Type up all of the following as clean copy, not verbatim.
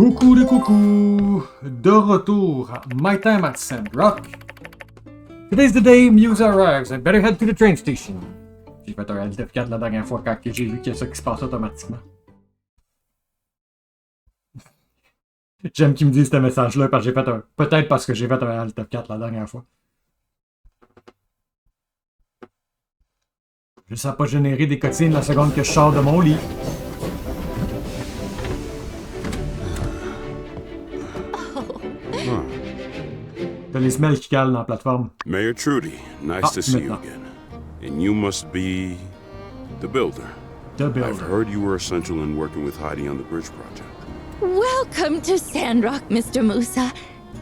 Coucou les coucous! De retour à My Time at Sandrock. Today's the day Muse arrives. I better head to the train station. J'ai fait un Alt F4 la dernière fois quand j'ai vu qu'il y a ça qui se passe automatiquement. J'aime qu'ils me disent ce message-là parce que j'ai fait un... Peut-être parce que j'ai fait un Alt F4 la dernière fois. Juste à pas générer des cotines la seconde que je sors de mon lit. T'as les smells qui calent dans la plateforme. Mayor Trudy, nice to see you again. And you must be the builder. The builder. I've heard you were essential in working with Heidi on the bridge project. Welcome to Sandrock, Mr. Musa.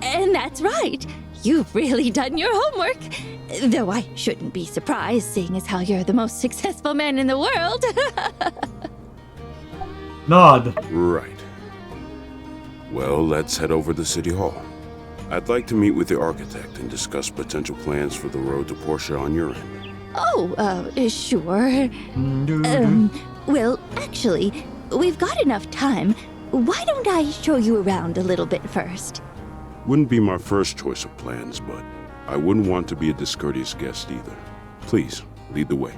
And that's right. You've really done your homework. Though I shouldn't be surprised, seeing as how you're the most successful man in the world. Nod. Right. Well, let's head over to City Hall. I'd like to meet with the architect and discuss potential plans for the road to Portia on your end. Oh, sure. Well, actually, we've got enough time. Why don't I show you around a little bit first? Wouldn't be my first choice of plans, but I wouldn't want to be a discourteous guest either. Please, lead the way.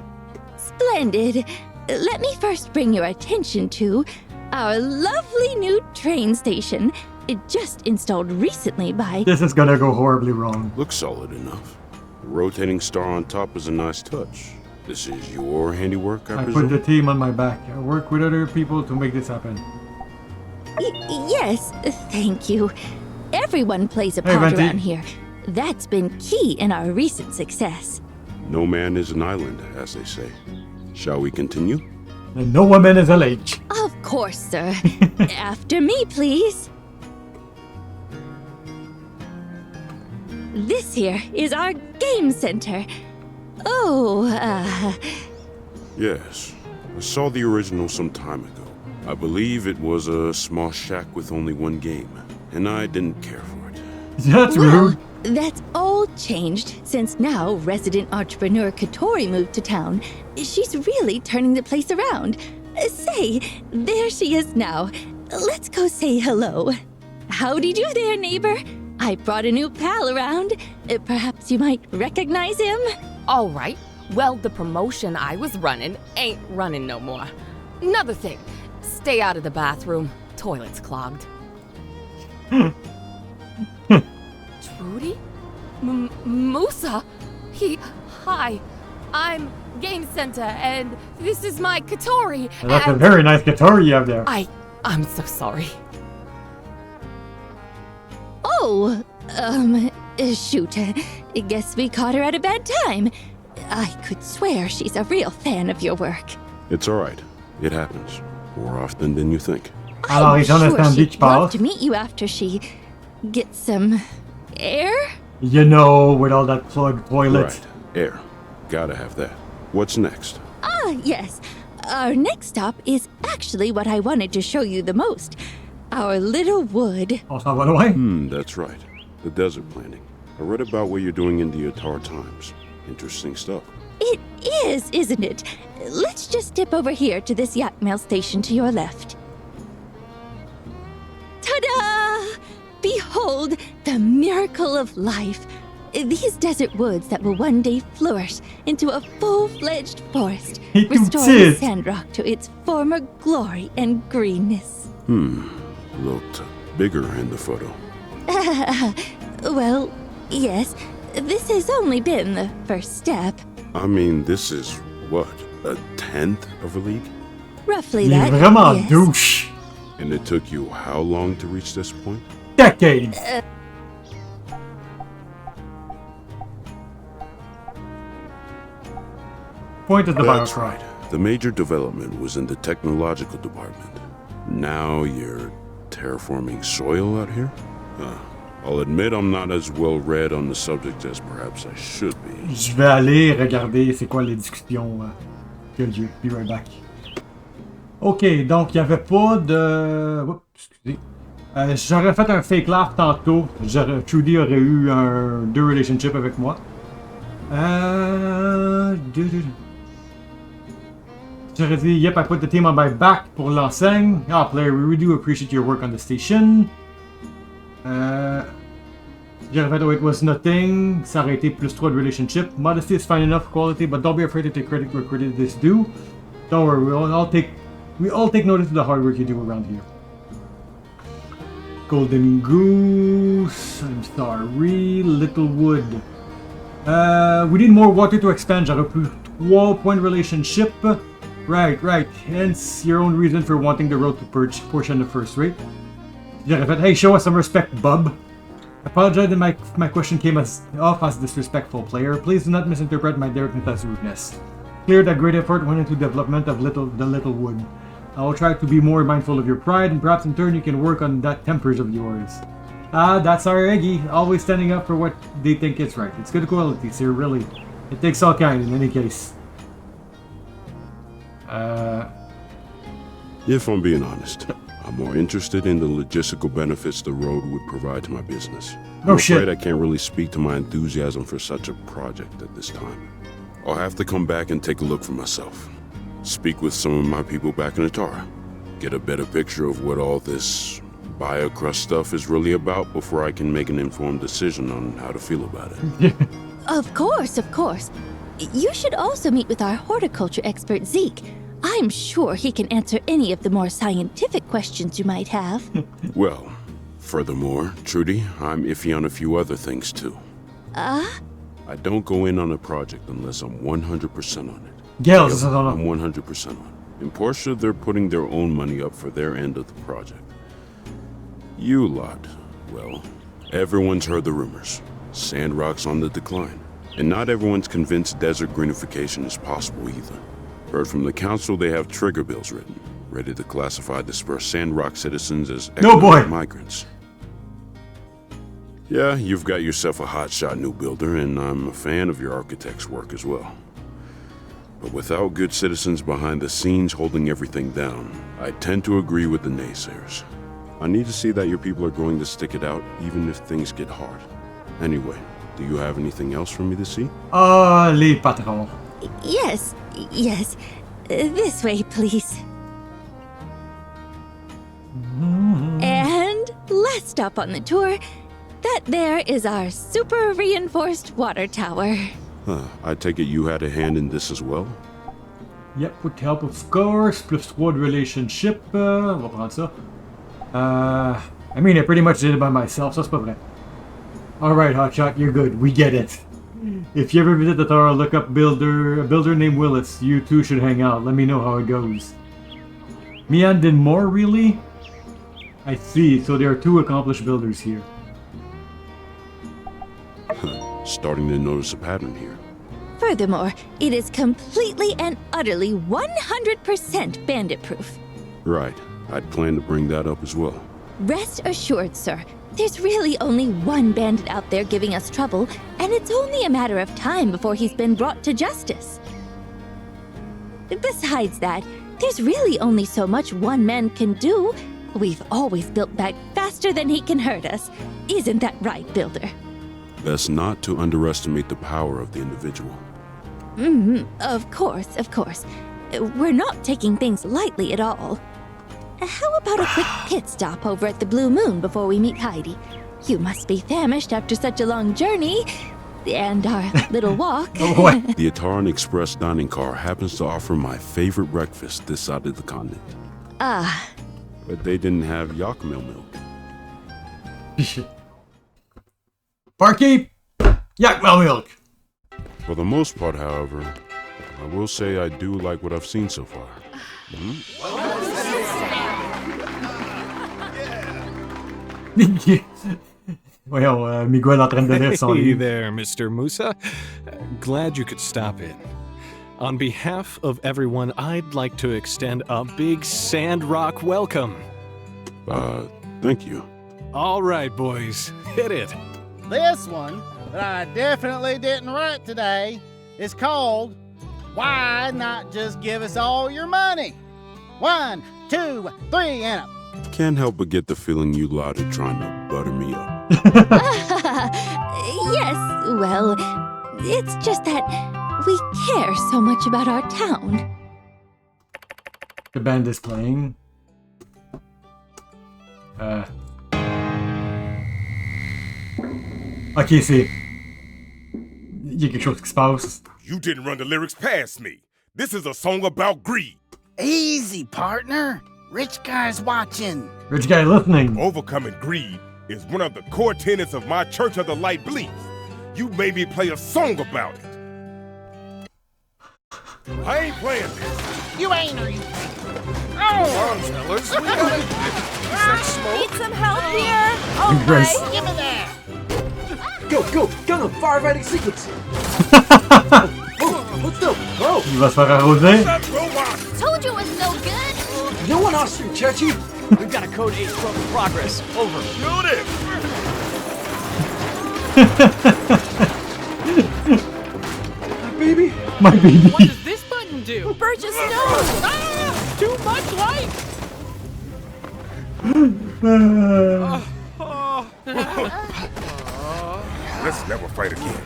Splendid. Let me first bring your attention to our lovely new train station. It just installed recently by... This is gonna go horribly wrong. Looks solid enough. The rotating star on top is a nice touch. This is your handiwork, I presume? Put the team on my back. I work with other people to make this happen. Yes, thank you. Everyone plays a part around here. That's been key in our recent success. No man is an island, as they say. Shall we continue? And no woman is a lake. Of course, sir. After me, please. This here is our game center. Oh, Yes. I saw the original some time ago. I believe it was a small shack with only one game, and I didn't care for it. That's well, rude. That's all changed since now resident entrepreneur Katori moved to town. She's really turning the place around. Say, there she is now. Let's go say hello. Howdy do there, neighbor. I brought a new pal around. Perhaps you might recognize him? All right. Well, the promotion I was running ain't running no more. Another thing, stay out of the bathroom. Toilet's clogged. Trudy? Musa? Hi. I'm Game Center, and this is my Katori. That's a very nice guitar you have there. I'm so sorry. Oh, shoot. Guess we caught her at a bad time. I could swear she's a real fan of your work. It's all right. It happens. More often than you think. I'm sure she'd love to meet you after she gets some air? You know, with all that plugged toilet. Right. Air. Gotta have that. What's next? Yes. Our next stop is actually what I wanted to show you the most. Our little wood. On s'en va loin? That's right. The desert planning. I read about what you're doing in the Atar Times. Interesting stuff. It is, isn't it? Let's just step over here to this yak mail station to your left. Ta-da! Behold, the miracle of life. These desert woods that will one day flourish into a full-fledged forest, restoring Sandrock to its former glory and greenness. Looked bigger in the photo. Well, yes. This has only been the first step. I mean, this is, what, a tenth of a league? Roughly Il est that, vraiment yes. douche. And it took you how long to reach this point? Decades. Point is the That's bio right. The major development was in the technological department. Now you're terraforming soil out here? I'll admit I'm not as well read on the subject as perhaps I should be. Je vais aller regarder c'est quoi les discussions que j'ai. Be right back. Ok, donc il n'y avait pas de... Oups, excusez. J'aurais fait un fake laugh tantôt. Trudy aurait eu un deux relationship avec moi. Tu aurais dit, yep, I put the team on my back pour l'enseigne. Ah, player, we really do appreciate your work on the station. J'aurais fait, oh, it was nothing. Ça aurait été plus 3 de relationship. Modesty is fine enough quality, but don't be afraid to take credit where credit is due. Don't worry, we all take notice of the hard work you do around here. Golden Goose, I'm sorry, Littlewood. We need more water to expand. J'aurais plus 3 points de relationship. Right. Hence your own reason for wanting the road to portion the first rate. J'aurais fait, hey, show us some respect, bub. I apologize that my question came off as disrespectful, player. Please do not misinterpret my directness as rudeness. Clear that great effort went into development of the Littlewood. I will try to be more mindful of your pride, and perhaps in turn you can work on that tempers of yours. That's our Eggy, always standing up for what they think is right. It's good qualities here, really. It takes all kind in any case. If I'm being honest, I'm more interested in the logistical benefits the road would provide to my business. I'm afraid I can't really speak to my enthusiasm for such a project at this time. I'll have to come back and take a look for myself. Speak with some of my people back in Atara. Get a better picture of what all this BioCrust stuff is really about before I can make an informed decision on how to feel about it. Of course. You should also meet with our horticulture expert, Zeke. I'm sure he can answer any of the more scientific questions you might have. Well, furthermore, Trudy, I'm iffy on a few other things too. I don't go in on a project unless I'm 100% on it. Girls, I'm 100% on it. In Portia, they're putting their own money up for their end of the project. You lot, well, everyone's heard the rumors. Sandrock's on the decline. And not everyone's convinced desert greenification is possible either. Heard from the council they have trigger bills written, ready to classify dispersed Sandrock citizens as economic migrants. Yeah, you've got yourself a hotshot new builder, and I'm a fan of your architect's work as well. But without good citizens behind the scenes holding everything down, I tend to agree with the naysayers. I need to see that your people are going to stick it out, even if things get hard. Anyway, do you have anything else for me to see? Les patrons. Yes. This way, please. And last stop on the tour, that there is our super reinforced water tower. I take it you had a hand in this as well? Yep, with help of course, plus 3 de relationship. On va prendre ça. I mean, I pretty much did it by myself, ça c'est pas vrai. Alright, Hotshot, you're good. We get it. If you ever visit the tower, look up a builder named Willis. You two should hang out. Let me know how it goes. Mian did more, really? I see, so there are 2 accomplished builders here. Starting to notice a pattern here. Furthermore, it is completely and utterly 100% bandit-proof. Right. I'd planned to bring that up as well. Rest assured, sir. There's really only one bandit out there giving us trouble, and it's only a matter of time before he's been brought to justice. Besides that, there's really only so much one man can do. We've always built back faster than he can hurt us. Isn't that right, Builder? Best not to underestimate the power of the individual. Of course. We're not taking things lightly at all. How about a quick pit stop over at the Blue Moon before we meet Heidi? You must be famished after such a long journey. And our little walk. The Ataran Express dining car happens to offer my favorite breakfast this side of the continent. But they didn't have Yakmel milk. Barkeep! Yakmel milk! For the most part, however, I will say I do like what I've seen so far. Voyons, Miguel en train de lire son Hey livre. there, Mr. Musa. Glad you could stop in. On behalf of everyone, I'd like to extend a big Sandrock welcome. Thank you. All right, boys, hit it. This one that I definitely didn't write today is called Why Not Just Give Us All Your Money? 1, 2, 3, and up. Can't help but get the feeling you lot are trying to butter me up. Yes, well, it's just that we care so much about our town. The band is playing. Ok, c'est... Il y a quelque chose qui se passe. You didn't run the lyrics past me. This is a song about greed. Easy, partner. Rich guy's watching. Rich guy listening. Overcoming greed is one of the core tenets of my Church of the Light beliefs. You made me play a song about it. I ain't playing this. You ain't, are you? fellas, we gotta get smoke. Need some help here? Oh, Grace. my. Give me that. Go! Gun him! Firefighting sequence! What's the... Oh! Il va se faire arroser. Told you it was no good. No one asked you, Chechi! We've got a code 8 stroke in progress. Over. Shoot it! Baby! My baby. What does this button do? Burgess, no. Too much light! Let's never fight again.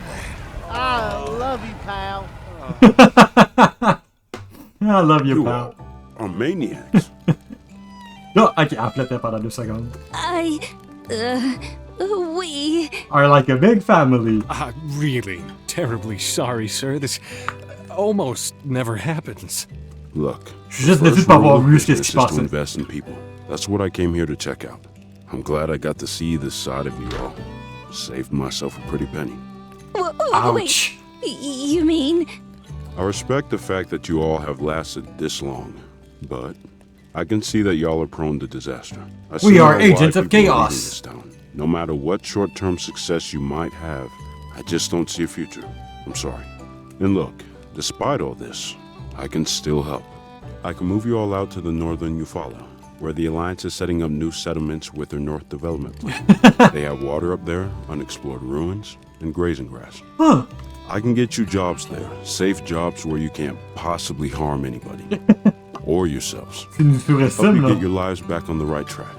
I love you, pal. I love you, You pal. are maniacs. Oh, ok, elle flottait pendant 2 secondes. We... Are like a big family. Really terribly sorry, sir. This almost never happens. Look, Je suis juste the déçu de first pas rule avoir of vu ce qui business se is to passait. invest in people. That's what I came here to check out. I'm glad I got to see this side of you all. Saved myself a pretty penny. Ouch. Wait, you mean... I respect the fact that you all have lasted this long, but I can see that y'all are prone to disaster. I see We are now why agents of people are leaving chaos. this town. No matter what short-term success you might have, I just don't see a future. I'm sorry. And look, despite all this, I can still help. I can move you all out to the northern Eufaula, where the Alliance is setting up new settlements with their North Development Plan. They have water up there, unexplored ruins, and grazing grass. Huh. I can get you jobs there, safe jobs where you can't possibly harm anybody. Or yourselves. Tu nous Help surestimes, you là. get your lives back on the right track.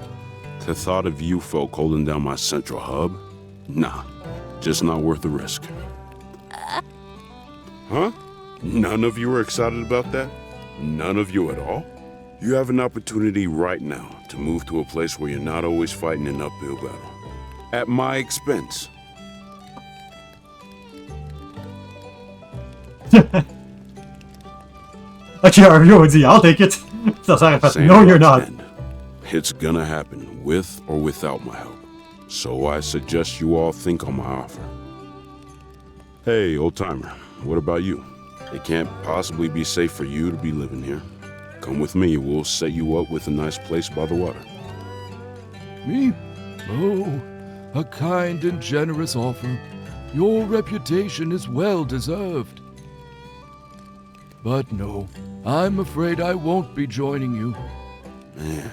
The thought of you folk holding down my central hub? Nah, just not worth the risk. Huh? None of you are excited about that? None of you at all? You have an opportunity right now to move to a place where you're not always fighting an uphill battle. At my expense. Ok, Arvio a dit, I'll take it. Ça sert à fait, no you're Sandrock's not. end. It's gonna happen with or without my help. So I suggest you all think on my offer. Hey, old timer, what about you? It can't possibly be safe for you to be living here. Come with me, we'll set you up with a nice place by the water. Me? Oh, a kind and generous offer. Your reputation is well deserved. But no, I'm afraid I won't be joining you. Man,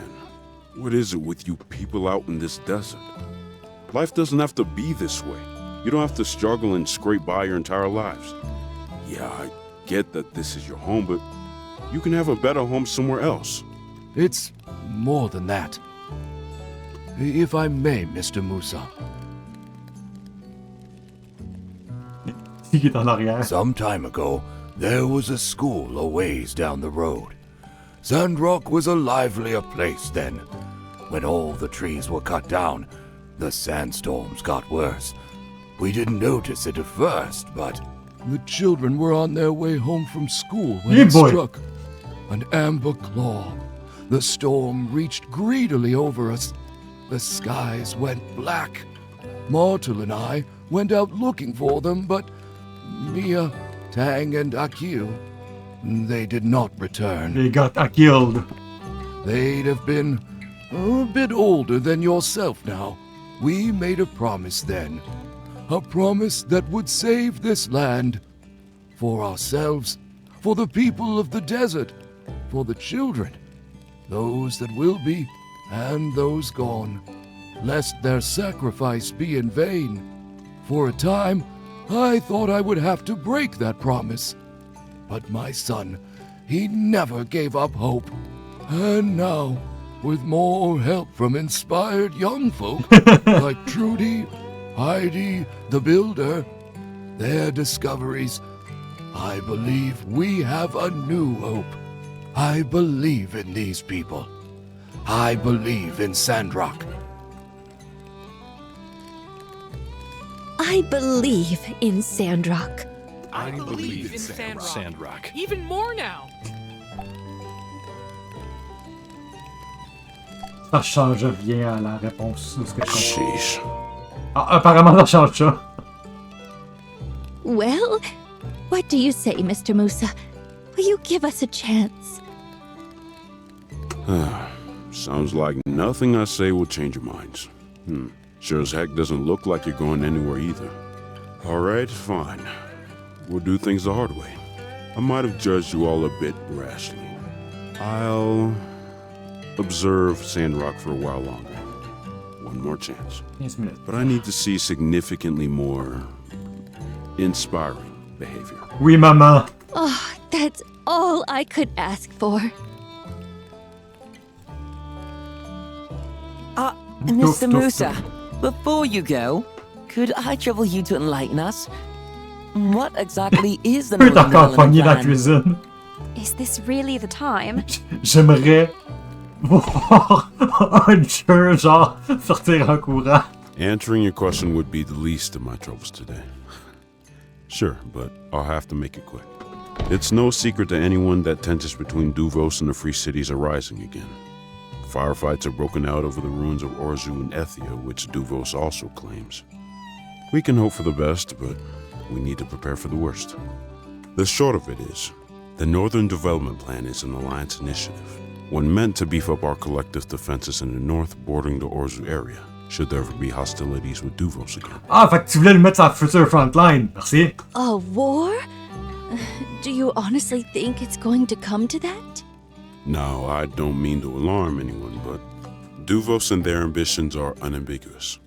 what is it with you people out in this desert? Life doesn't have to be this way. You don't have to struggle and scrape by your entire lives. Yeah, I get that this is your home, but you can have a better home somewhere else. It's more than that. If I may, Mr. Musa. Qui est en arrière. Some time ago, there was a school a ways down the road. Sandrock was a livelier place then. When all the trees were cut down, the sandstorms got worse. We didn't notice it at first, but the children were on their way home from school when Yeah, it boy. struck. An amber claw. The storm reached greedily over us. The skies went black. Martel and I went out looking for them, but Mia, Tang, and Akil, they did not return. They got killed. They'd have been a bit older than yourself now. We made a promise then. A promise that would save this land. For ourselves, for the people of the desert, for the children, those that will be, and those gone, lest their sacrifice be in vain. For a time, I thought I would have to break that promise. But my son, he never gave up hope. And now, with more help from inspired young folk like Trudy, Heidi, the Builder, their discoveries, I believe we have a new hope. I believe in these people. I believe in Sandrock. I believe in Sandrock. I believe in Sandrock. Even more now. Ça change rien à la réponse de ce que je comprends. Sheesh. Ah, apparemment, ça change ça. Well, what do you say, Mr. Musa? Will you give us a chance? Sounds like nothing I say will change your minds. Sure as heck doesn't look like you're going anywhere either. Alright, fine. We'll do things the hard way. I might have judged you all a bit rashly. I'll observe Sandrock for a while longer. One more chance. 15 minutes. But I need to see significantly more inspiring behavior. Oui, maman. Oh, that's all I could ask for. Mr. Doof, doof, Musa, before you go, could I trouble you to enlighten us? What exactly is the Tu peux Northern encore pogner Development dans la Plan? cuisine. Is this really the time? J'aimerais voir un jeu, genre, sortir en courant. Answering your question would be the least of my troubles today. Sure, but I'll have to make it quick. It's no secret to anyone that tensions between Duvos and the Free Cities are rising again. Firefights have broken out over the ruins of Orzu and Ethia, which Duvos also claims. We can hope for the best, but we need to prepare for the worst. The short of it is, the Northern Development Plan is an alliance initiative, one meant to beef up our collective defenses in the north bordering the Orzu area, should there ever be hostilities with Duvos again. Ah, fait que tu voulais le mettre sur la future frontline. Merci. A war? Do you honestly think it's going to come to that? Now, I don't mean to alarm anyone, but Duvos and their ambitions are unambiguous.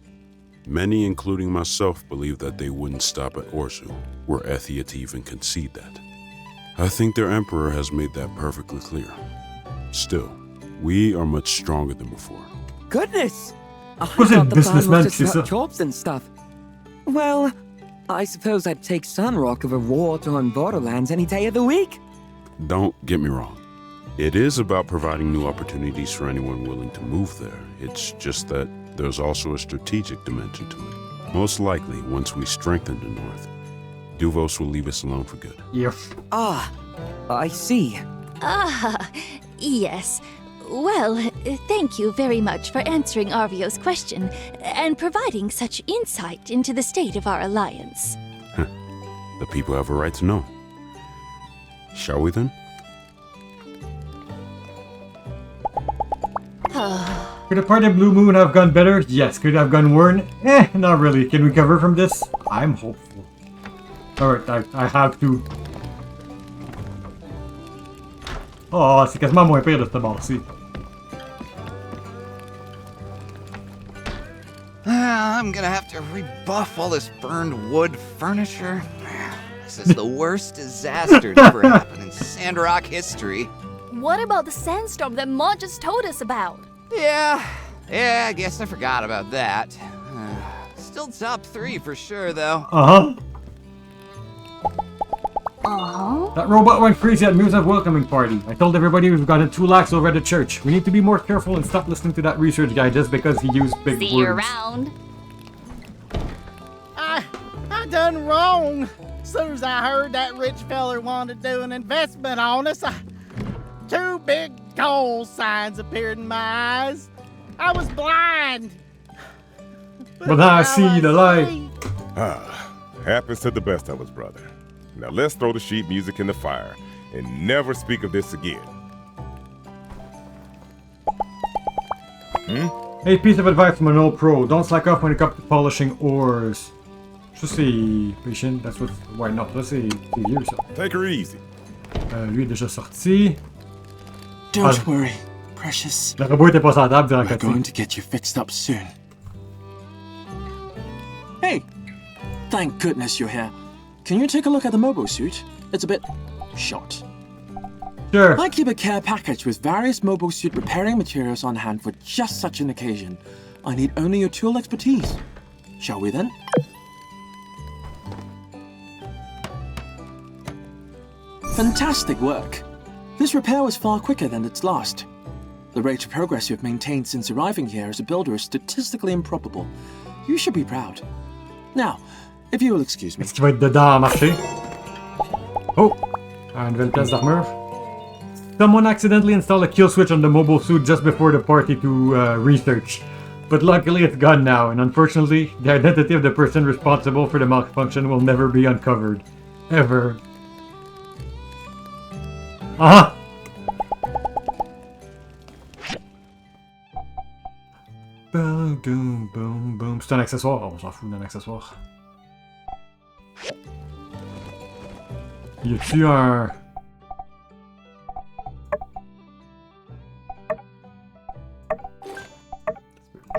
Many, including myself, believe that they wouldn't stop at Orzu, were Ethia to even concede that. I think their emperor has made that perfectly clear. Still, we are much stronger than before. Goodness! I Was it thought the plan businessman, was just about Cesar? jobs and stuff. Well, I suppose I'd take Sandrock over war-torn borderlands any day of the week. Don't get me wrong. It is about providing new opportunities for anyone willing to move there. It's just that there's also a strategic dimension to it. Most likely, once we strengthen the North, Duvos will leave us alone for good. Yep. Ah, I see. Ah, yes. Well, thank you very much for answering Arvio's question and providing such insight into the state of our alliance. The people have a right to know. Shall we then? Could a part of Blue Moon have gone better? Yes. Could it have gone worn? Not really. Can we recover from this? I'm hopeful. Alright, I have to. Oh, c'est quasiment moins pire de cette bord-ci. I'm gonna have to rebuff all this burned wood furniture. This is the worst disaster to ever happen in Sandrock history. What about the sandstorm that Ma just told us about? Yeah, I guess I forgot about that. Still top 3 for sure, though. That robot went crazy at Musa's welcoming party. I told everybody we've gotten 2 lakhs over at the church. We need to be more careful and stop listening to that research guy just because he used big words. See you around. I done wrong. As soon as I heard that rich feller wanted to do an investment on us, 2 big gold signs appeared in my eyes. I was blind. But now I see the light. Happens to the best of us, brother. Now let's throw the sheet music in the fire and never speak of this again. Hey, piece of advice from an old pro. Don't slack off when it comes to polishing ores. Ça c'est patient, that's what. Ouais, non, ça c'est vieux ça. Take her easy. Lui est déjà sorti. Don't worry, precious. Le robot était pas sans table durant We're going to get you fixed up soon. Hey, thank goodness you're here. Can you take a look at the mobile suit? It's a bit shot. Sure. I keep a care package with various mobile suit repairing materials on hand for just such an occasion. I need only your tool expertise. Shall we then? Fantastic work. This repair was far quicker than its last. The rate of progress you've maintained since arriving here as a builder is statistically improbable. You should be proud. Now, if you will excuse me. Est-ce qu'il va être dedans à marcher? Oh! Une nouvelle pièce d'armure. Someone accidentally installed a kill switch on the mobile suit just before the party to research. But luckily it's gone now, and unfortunately, the identity of the person responsible for the malfunction will never be uncovered. Ever. Ah! Boom, boom, boom, boom. C'est un accessoire, on s'en fout d'un accessoire. Y a-tu un...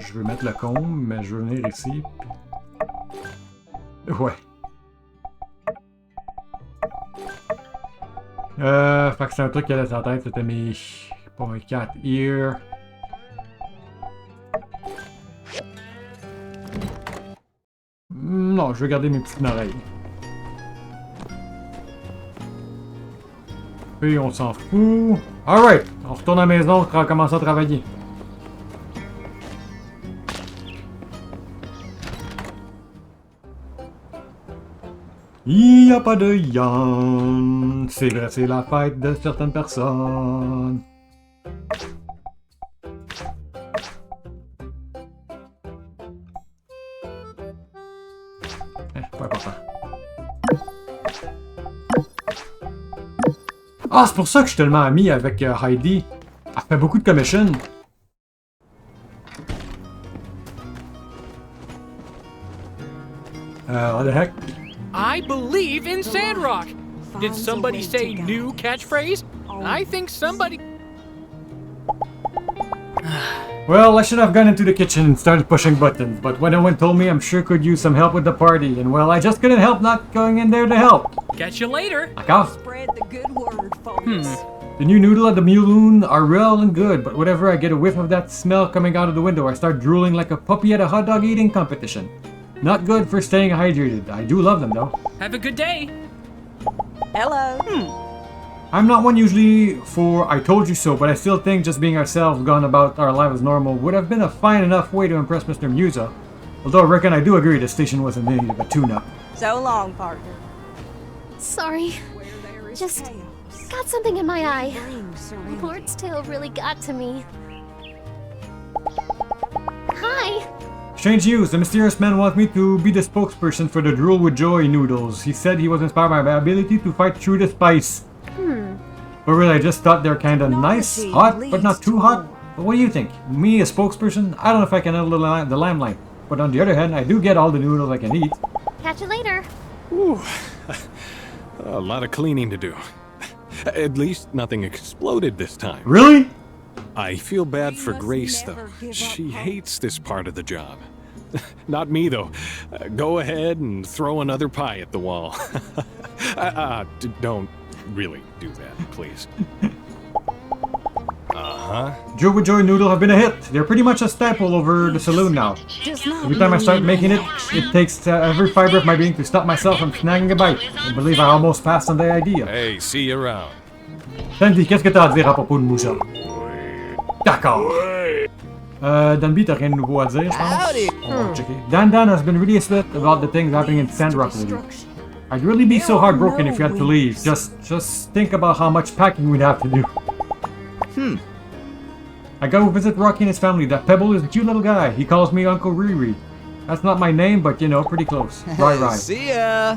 Je veux mettre le combe, mais je veux venir ici. Ouais. Fait que c'est un truc qui allait sur la tête, c'était mes... pas mes 4 ears. Non, je vais garder mes petites oreilles. Puis on s'en fout. Alright, on retourne à la maison, on commence à travailler. Il n'y a pas de Yann. C'est vrai, c'est la fête de certaines personnes. Pas important. Ah, c'est pour ça que je suis tellement ami avec Heidi. Elle fait beaucoup de commission. What the heck? I believe in Sandrock. Did somebody say new catchphrase? I think somebody... Well, I should have gone into the kitchen and started pushing buttons, but when anyone told me I'm sure could use some help with the party, and well, I just couldn't help not going in there to help. Catch you later. D'accord. Spread the good word, folks. The new noodle at the Muloon are real and good, but whenever I get a whiff of that smell coming out of the window, I start drooling like a puppy at a hot dog eating competition. Not good for staying hydrated. I do love them though. Have a good day. Hello. I'm not one usually for I told you so, but I still think just being ourselves, gone about our life as normal, would have been a fine enough way to impress Mr. Musa. Although I reckon I do agree the station was in need of a tune-up. So long, partner. Sorry. Just got something in my eye. Lord's tale really got to me. Hi. Strange news, the mysterious man wants me to be the spokesperson for the Drool with Joy noodles. He said he was inspired by my ability to fight through the spice. But really, I just thought they're kinda nice, hot, but not too hot. But what do you think? Me, a spokesperson? I don't know if I can handle the limelight. But on the other hand, I do get all the noodles I can eat. Catch you later. Ooh, a lot of cleaning to do. At least nothing exploded this time. Really? I feel bad for Grace, though. She hates this part of the job. Not me, though. Go ahead and throw another pie at the wall. Don't really do that, please. Joe with Joy noodle have been a hit. They're pretty much a staple over the saloon now. Every time I start making it, it takes every fiber of my being to stop myself from snagging a bite. I believe I almost passed on the idea. Hey, see you around. Sandy, qu'est-ce que t'as à dire à propos de Moussa? D'accord. Danby, t'as rien de nouveau à dire, je pense? On va checker. Dan has been really upset about the things happening in Sandrock lately. I'd really be so heartbroken if you had to leave. Just think about how much packing we'd have to do. I go visit Rocky and his family. That Pebble is a cute little guy. He calls me Uncle Riri. That's not my name, but you know, pretty close. Right. See ya.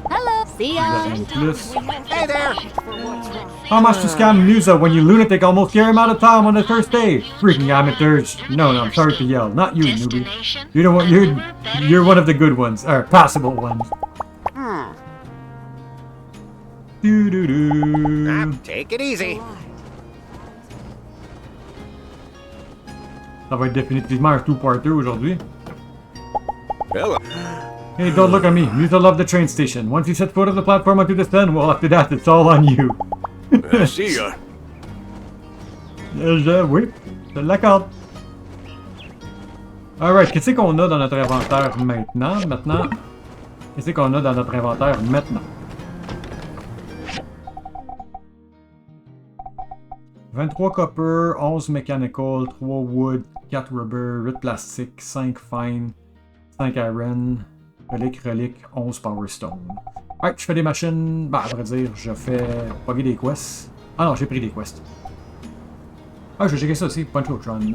Hello. See ya. Hey there. How much to scam Musa when you lunatic almost carry him out of town on the first day? Freaking amateurs. No, I'm sorry to yell. Not you, newbie. You know what? You're one of the good ones. Or passable ones. Take it easy. Ça va être définitivement un two-parter aujourd'hui. Hello. Hey, don't look at me. Musa loved the train station. Once you set foot on the platform onto the stand, well, after that, it's all on you. See ya. Oui, je l'accorde. Alright, qu'est-ce qu'on a dans notre inventaire maintenant? Qu'est-ce qu'on a dans notre inventaire maintenant? 23 copper, 11 mechanical, 3 wood, 4 rubber, 8 plastique, 5 fine, 5 iron, relique, 11 power stone. Ouais, je fais des machines. Bah, à vrai dire, je fais pogger des quests. Ah non, j'ai pris des quests. Ah, je vais checker ça aussi, Punch-Out-Run.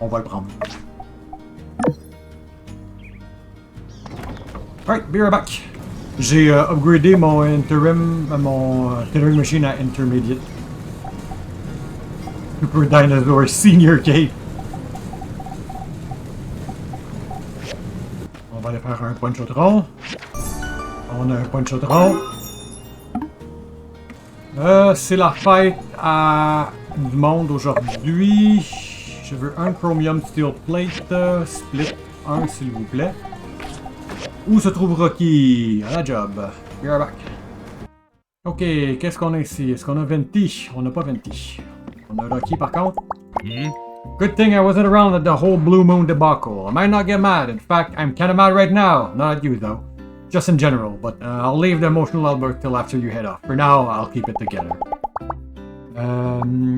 On va le prendre. Alright, be right back. J'ai upgradé mon interim machine à intermediate. Super Dinosaur Senior Cape. On va aller faire un Punch-Out-Run. On a un Punch-Out-Run. C'est la fête du monde aujourd'hui. Je veux un Chromium Steel Plate. Split 1 s'il vous plaît. Où se trouve Rocky? À la job. Be right back. Ok, qu'est-ce qu'on a ici? Est-ce qu'on a Venti? On n'a pas Venti. On a Rocky par contre. Good thing I wasn't around at the whole Blue Moon debacle. I might not get mad. In fact, I'm kinda mad right now. Not at you though. Just in general, but I'll leave the emotional outburst till after you head off. For now, I'll keep it together.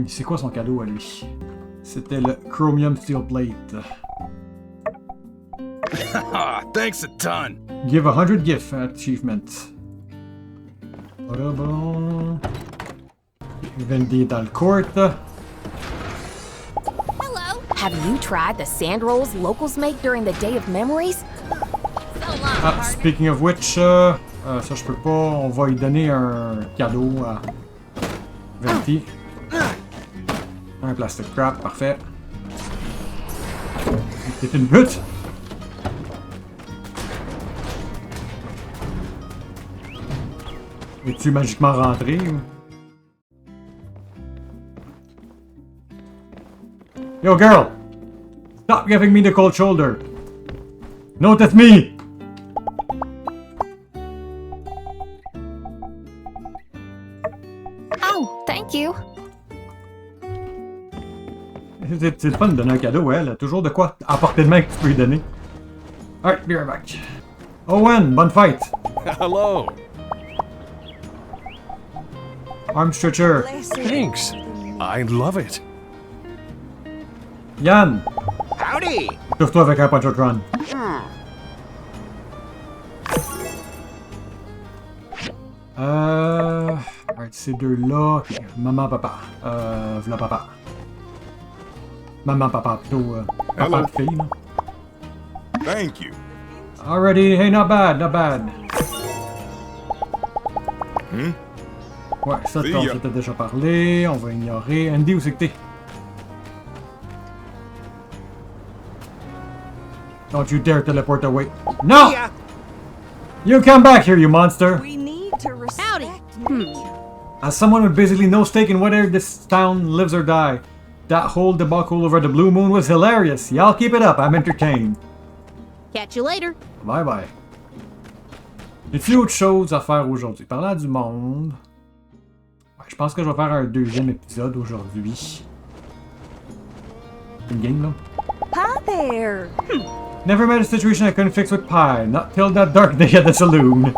C'est quoi son cadeau à lui? C'était le Chromium Steel Plate. Thanks a ton. Give 100 gift achievements. Bon. Vendi dans le court. Hello. Have you tried the sand rolls locals make during the Day of Memories? Ah, speaking of which, ça je peux pas. On va lui donner un cadeau à Venti. Un plastic crap, parfait. C'est une butte. Es-tu magiquement rentré ou? Yo girl! Stop giving me the cold shoulder! Notice me! Oh, thank you. C'est le fun de donner un cadeau, ouais, elle a toujours de quoi à portée de main que tu peux lui donner. Alright, be right back. Owen, bonne fête! Hello! Arm stretcher. Thanks. I love it. Yann! Howdy! Trouve-toi avec un Punch-Out-Run. Alright, ces deux-là. Okay. Maman, papa. V'là papa. Maman, papa, plutôt. Papa de fille, là. Thank you. Already, hey, not bad, not bad. Ouais, ça, on s'était déjà parlé. On va ignorer. Andy, où c'est que t'es? Don't you dare teleport away. No! You come back here, you monster! We need to respect. As someone with basically no stake in whether this town lives or die, that whole debacle over the Blue Moon was hilarious. Y'all keep it up, I'm entertained. Catch you later. Bye bye. Y'a-t-il autre chose à faire aujourd'hui? Parlant du monde... Ouais, je pense que je vais faire un deuxième épisode aujourd'hui. Une game, là. Hi there. Never met a situation I couldn't fix with pie. Not till that dark day at the saloon.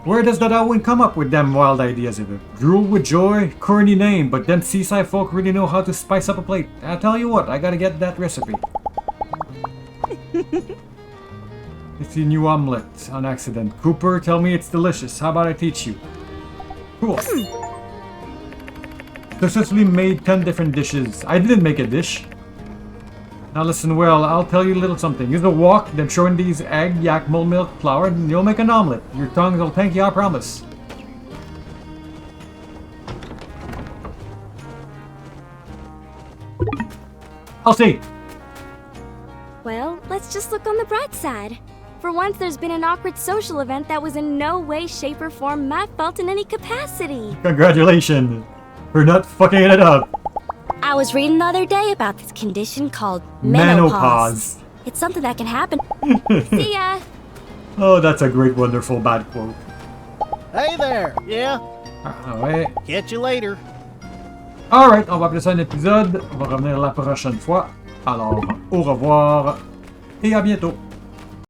Where does that Owen come up with them wild ideas of it? Drool with joy? Corny name, but them seaside folk really know how to spice up a plate. I tell you what, I gotta get that recipe. It's a new omelette on accident. Cooper, tell me it's delicious. How about I teach you? Cool. Successfully made 10 different dishes. I didn't make a dish. Now listen well, I'll tell you a little something. Use a wok, then throw in these egg, yak, mole milk, flour, and you'll make an omelette. Your tongues will thank you, I promise. I'll see. Well, let's just look on the bright side. For once, there's been an awkward social event that was in no way, shape, or form my fault in any capacity. Congratulations for not fucking it up. I was reading the other day about this condition called Menopause. It's something that can happen. See ya! Oh, that's a great, wonderful, bad quote. Hey there, yeah? Ouais. Catch you later. Alright, on va appeler ça un épisode. On va revenir la prochaine fois. Alors, au revoir et à bientôt.